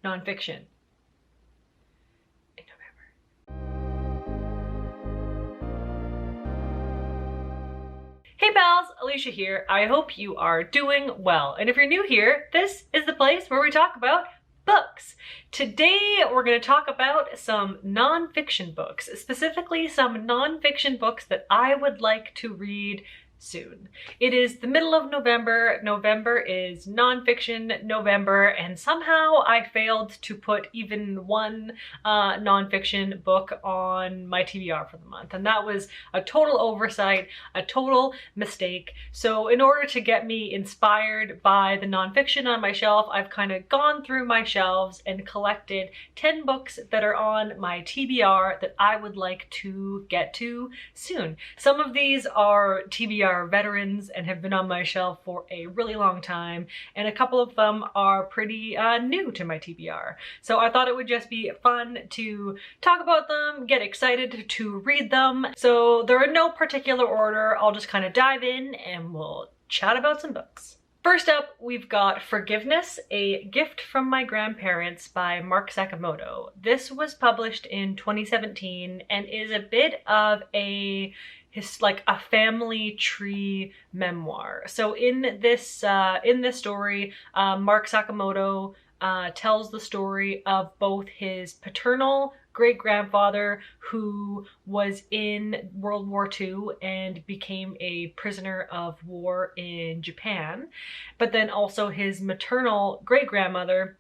nonfiction in November. Hey pals, Alicia here. I hope you are doing well. And if you're new here, this is the place where we talk about books. Today we're going to talk about some nonfiction books, specifically some nonfiction books that I would like to read soon. It is the middle of November. November is nonfiction November, and somehow I failed to put even one nonfiction book on my TBR for the month, and that was a total oversight, a total mistake. So in order to get me inspired by the nonfiction on my shelf, I've kind of gone through my shelves and collected 10 books that are on my TBR that I would like to get to soon. Some of these are TBR veterans and have been on my shelf for a really long time, and a couple of them are pretty new to my TBR. So I thought it would just be fun to talk about them, get excited to read them. So they're in no particular order. I'll just kind of dive in and we'll chat about some books. First up, we've got Forgiveness, A Gift from My Grandparents by Mark Sakamoto. This was published in 2017 and is a bit of a family tree memoir. So in this story, Mark Sakamoto tells the story of both his paternal great-grandfather, who was in World War II and became a prisoner of war in Japan, but then also his maternal great-grandmother,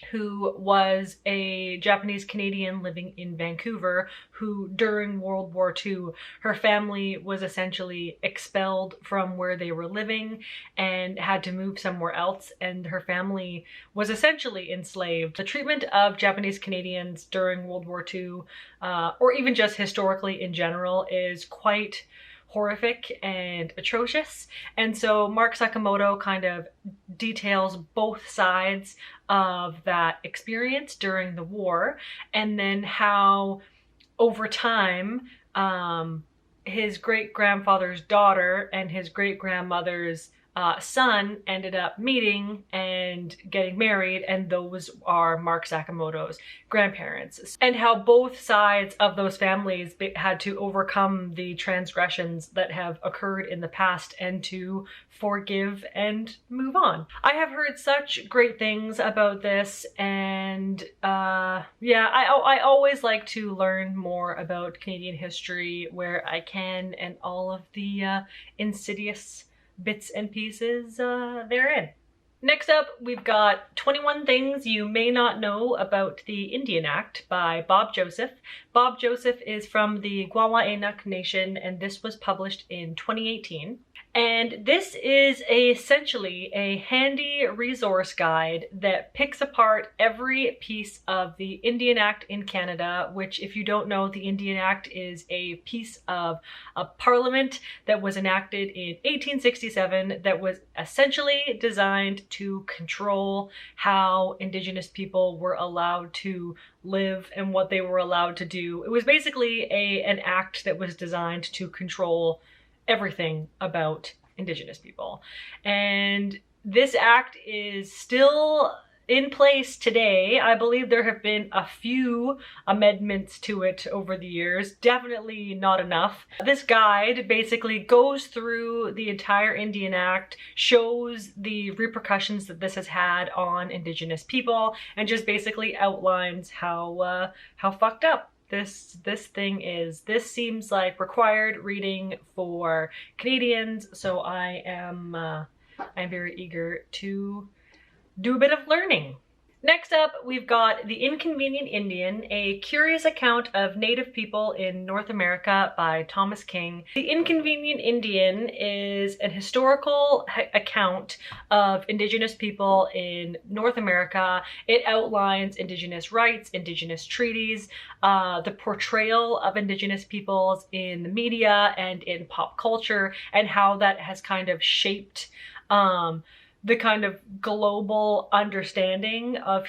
who was a Japanese Canadian living in Vancouver, who during World War II, her family was essentially expelled from where they were living and had to move somewhere else, and her family was essentially enslaved. The treatment of Japanese Canadians during World War II, or even just historically in general, is quite horrific and atrocious. And so Mark Sakamoto kind of details both sides of that experience during the war, and then how over time his great-grandfather's daughter and his great-grandmother's son ended up meeting and getting married, and those are Mark Sakamoto's grandparents, and how both sides of those families had to overcome the transgressions that have occurred in the past and to forgive and move on. I have heard such great things about this, and yeah, I always like to learn more about Canadian history where I can, and all of the insidious bits and pieces therein. Next up, we've got 21 Things You May Not Know About the Indian Act by Bob Joseph. Bob Joseph is from the Gwawa-Anak Nation, and this was published in 2018. And this is essentially a handy resource guide that picks apart every piece of the Indian Act in Canada, which, if you don't know, the Indian Act is a piece of a parliament that was enacted in 1867 that was essentially designed to control how Indigenous people were allowed to live and what they were allowed to do. It was basically an act that was designed to control everything about Indigenous people. And this act is still in place today. I believe there have been a few amendments to it over the years, definitely not enough. This guide basically goes through the entire Indian Act, shows the repercussions that this has had on Indigenous people, and just basically outlines how fucked up this thing is. This seems like required reading for Canadians, so I'm very eager to do a bit of learning. Next up, we've got The Inconvenient Indian, a curious account of Native people in North America by Thomas King. The Inconvenient Indian is an historical account of Indigenous people in North America. It outlines Indigenous rights, Indigenous treaties, the portrayal of Indigenous peoples in the media and in pop culture, and how that has kind of shaped the kind of global understanding of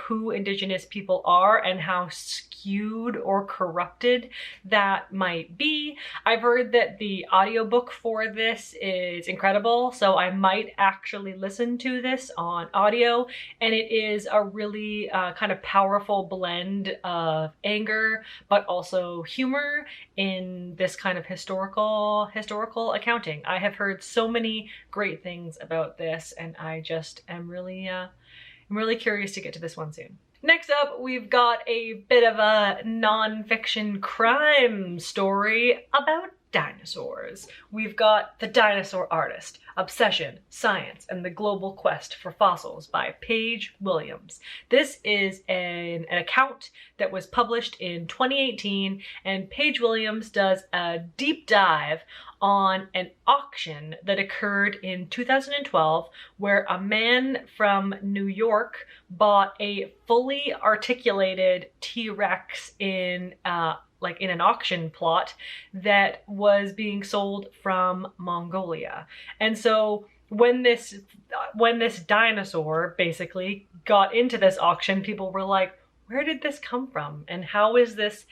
who Indigenous people are and how skewed or corrupted that might be. I've heard that the audiobook for this is incredible, so I might actually listen to this on audio, and it is a really kind of powerful blend of anger but also humor in this kind of historical accounting. I have heard so many great things about this, and I just am really curious to get to this one soon. Next up, we've got a bit of a non-fiction crime story about dinosaurs. We've got The Dinosaur Artist, Obsession, Science, and the Global Quest for Fossils by Paige Williams. This is an account that was published in 2018, and Paige Williams does a deep dive on an auction that occurred in 2012 where a man from New York bought a fully articulated T-Rex in an auction plot that was being sold from Mongolia. And so when this dinosaur basically got into this auction, people were like, where did this come from? And how is this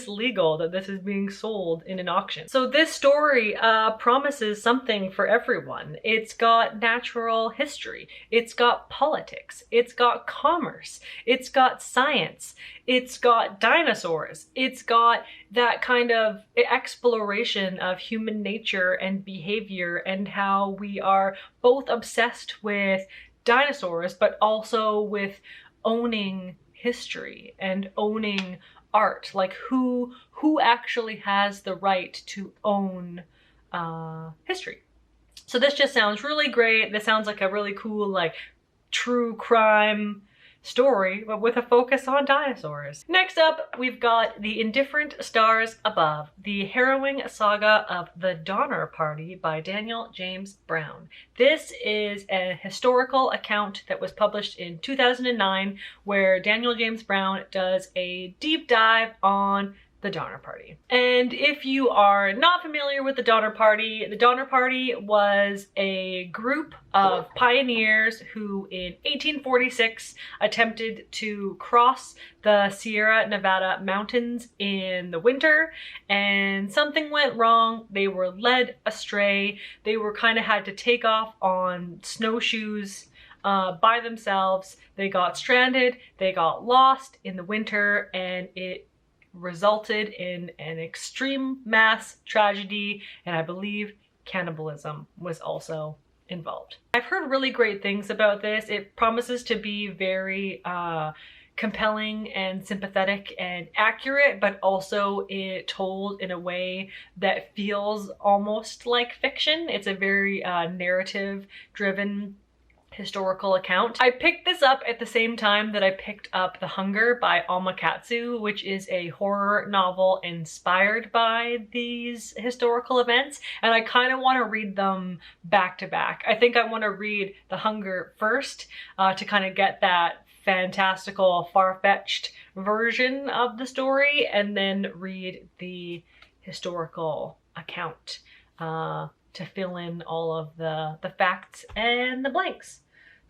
legal that this is being sold in an auction? So this story promises something for everyone. It's got natural history. It's got politics. It's got commerce. It's got science. It's got dinosaurs. It's got that kind of exploration of human nature and behavior and how we are both obsessed with dinosaurs, but also with owning history and owning art. Like who actually has the right to own history. So this just sounds really great. This sounds like a really cool like true crime story, but with a focus on dinosaurs. Next up, we've got The Indifferent Stars Above, the harrowing saga of the Donner Party by Daniel James Brown. This is a historical account that was published in 2009 where Daniel James Brown does a deep dive on the Donner Party. And if you are not familiar with the Donner Party was a group of pioneers who in 1846 attempted to cross the Sierra Nevada mountains in the winter, and something went wrong. They were led astray. They were kind of had to take off on snowshoes by themselves. They got stranded, they got lost in the winter, and it resulted in an extreme mass tragedy, and I believe cannibalism was also involved. I've heard really great things about this. It promises to be very compelling and sympathetic and accurate, but also it told in a way that feels almost like fiction. It's a very narrative-driven historical account. I picked this up at the same time that I picked up The Hunger by Alma Katsu, which is a horror novel inspired by these historical events, and I kind of want to read them back to back. I think I want to read The Hunger first to kind of get that fantastical, far-fetched version of the story, and then read the historical account to fill in all of the facts and the blanks.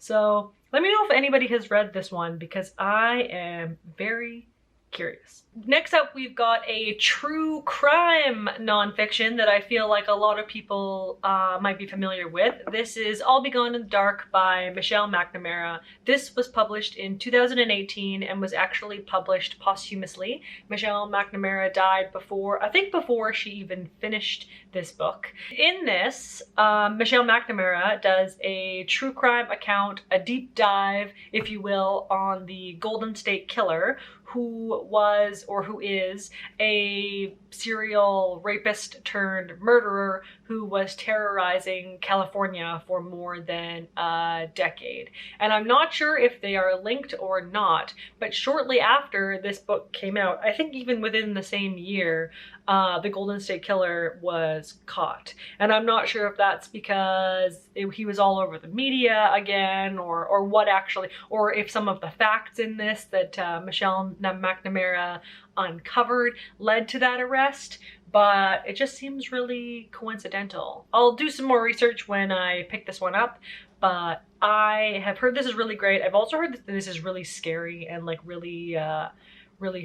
So let me know if anybody has read this one because I am very curious. Next up, we've got a true crime nonfiction that I feel like a lot of people might be familiar with. This is All Be Gone in the Dark by Michelle McNamara. This was published in 2018 and was actually published posthumously. Michelle McNamara died before she even finished this book. In this, Michelle McNamara does a true crime account, a deep dive, if you will, on the Golden State Killer, who was or who is a serial rapist turned murderer who was terrorizing California for more than a decade. And I'm not sure if they are linked or not, but shortly after this book came out, I think even within the same year, the Golden State Killer was caught. And I'm not sure if that's because he was all over the media again, or what actually, or if some of the facts in this that Michelle McNamara uncovered led to that arrest. but it just seems really coincidental. I'll do some more research when I pick this one up, but I have heard this is really great. I've also heard that this is really scary and like really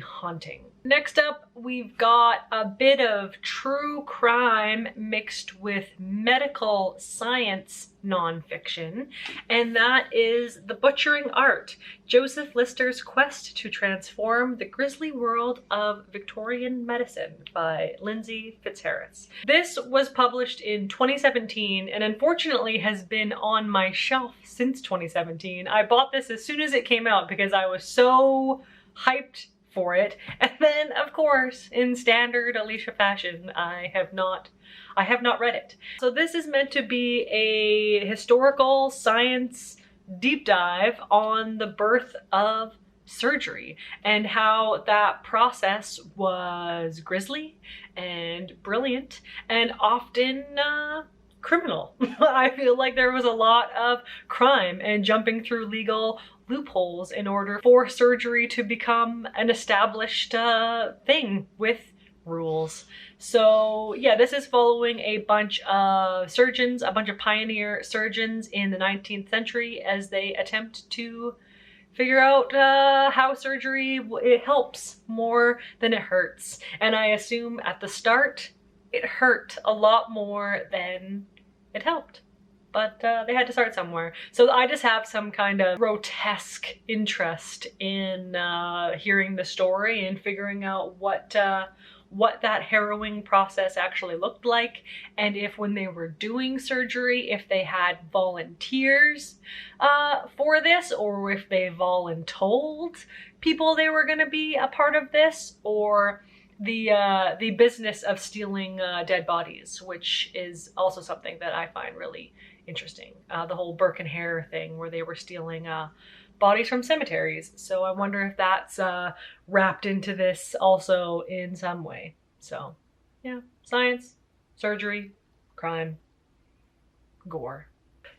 haunting. Next up, we've got a bit of true crime mixed with medical science nonfiction, and that is The Butchering Art, Joseph Lister's Quest to Transform the Grisly World of Victorian Medicine by Lindsey Fitzharris. This was published in 2017 and unfortunately has been on my shelf since 2017. I bought this as soon as it came out because I was so hyped for it, and then of course in standard Alicia fashion I have not read it. So this is meant to be a historical science deep dive on the birth of surgery and how that process was grisly and brilliant and often criminal. I feel like there was a lot of crime and jumping through legal loopholes in order for surgery to become an established thing with rules. So yeah, this is following a bunch of surgeons, a bunch of pioneer surgeons in the 19th century as they attempt to figure out how surgery, it helps more than it hurts. And I assume at the start it hurt a lot more than it helped. But they had to start somewhere. So I just have some kind of grotesque interest in hearing the story and figuring out what that harrowing process actually looked like, and if when they were doing surgery, if they had volunteers for this, or if they voluntold people they were going to be a part of this, or the business of stealing dead bodies, which is also something that I find really interesting. The whole Burke and Hare thing where they were stealing bodies from cemeteries. So I wonder if that's wrapped into this also in some way. So yeah, science, surgery, crime, gore.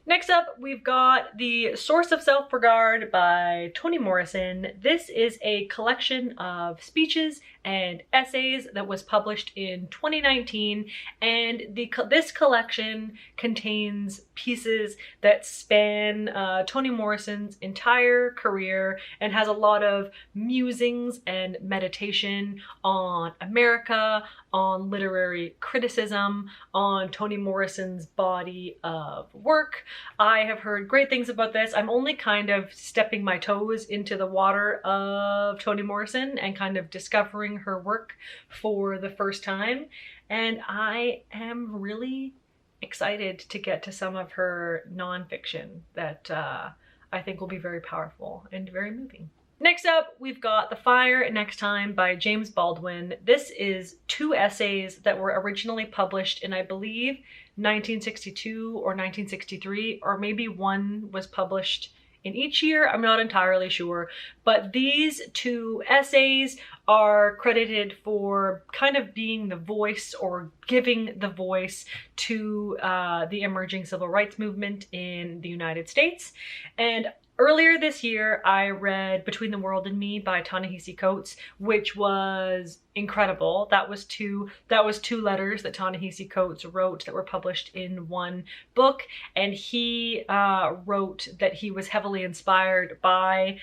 Next up, we've got The Source of Selfregard by Toni Morrison. This is a collection of speeches and essays that was published in 2019, and this collection contains pieces that span Toni Morrison's entire career and has a lot of musings and meditation on America, on literary criticism, on Toni Morrison's body of work. I have heard great things about this. I'm only kind of stepping my toes into the water of Toni Morrison and kind of discovering her work for the first time, and I am really excited to get to some of her nonfiction that I think will be very powerful and very moving. Next up, we've got The Fire Next Time by James Baldwin. This is 2 essays that were originally published in, I believe, 1962 or 1963, or maybe one was published in each year. I'm not entirely sure, but these 2 essays are credited for kind of being the voice or giving the voice to the emerging civil rights movement in the United States. And earlier this year, I read Between the World and Me by Ta-Nehisi Coates, which was incredible. That was two letters that Ta-Nehisi Coates wrote that were published in one book, and he wrote that he was heavily inspired by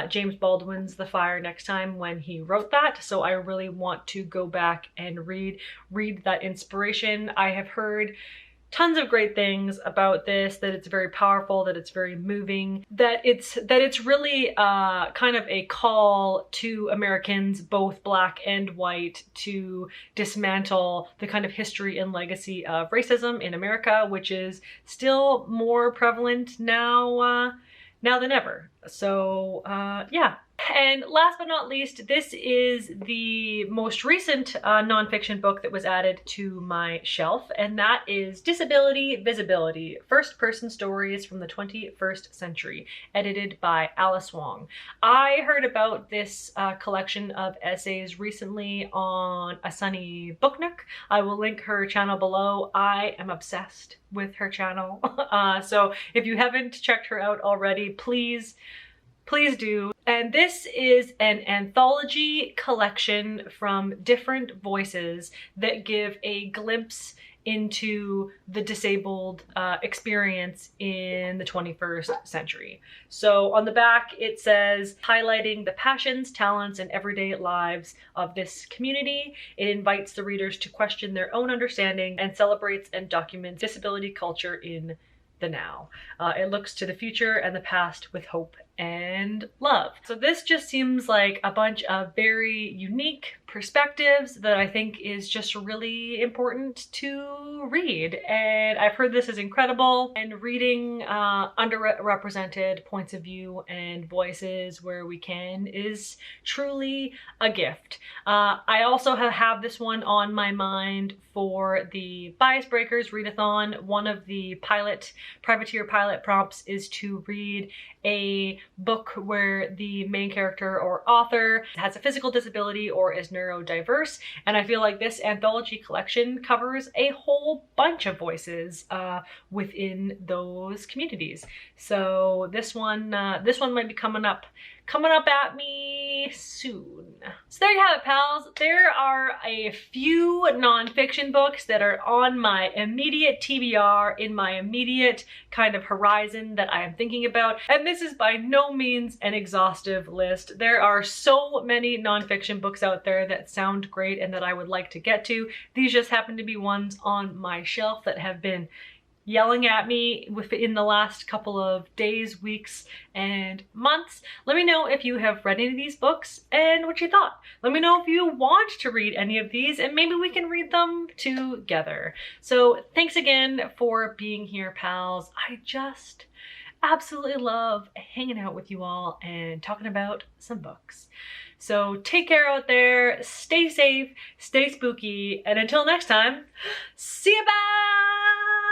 James Baldwin's The Fire Next Time when he wrote that. So I really want to go back and read that inspiration. I have heard tons of great things about this, that it's very powerful, that it's very moving, that it's really kind of a call to Americans, both black and white, to dismantle the kind of history and legacy of racism in America, which is still more prevalent now than ever. So yeah. And last but not least, this is the most recent nonfiction book that was added to my shelf, and that is Disability Visibility, First-Person Stories from the 21st Century, edited by Alice Wong. I heard about this collection of essays recently on A Sunny Book Nook. I will link her channel below. I am obsessed with her channel. So if you haven't checked her out already, please please do. And this is an anthology collection from different voices that give a glimpse into the disabled experience in the 21st century. So on the back it says, highlighting the passions, talents, and everyday lives of this community. It invites the readers to question their own understanding and celebrates and documents disability culture in the now. It looks to the future and the past with hope and love. So this just seems like a bunch of very unique perspectives that I think is just really important to read. And I've heard this is incredible, and reading underrepresented points of view and voices where we can is truly a gift. I also have this one on my mind for the Bias Breakers read-a-thon. One of the privateer pilot prompts is to read a book where the main character or author has a physical disability or is neurodiverse, and I feel like this anthology collection covers a whole bunch of voices within those communities. So this one might be coming up at me soon. So there you have it, pals. There are a few nonfiction books that are on my immediate TBR, in my immediate kind of horizon that I am thinking about. And this is by no means an exhaustive list. There are so many nonfiction books out there that sound great and that I would like to get to. These just happen to be ones on my shelf that have been yelling at me within the last couple of days, weeks, and months. Let me know if you have read any of these books and what you thought. Let me know if you want to read any of these, and maybe we can read them together. So thanks again for being here, pals. I just absolutely love hanging out with you all and talking about some books. So take care out there, stay safe, stay spooky, and until next time, see ya, bye!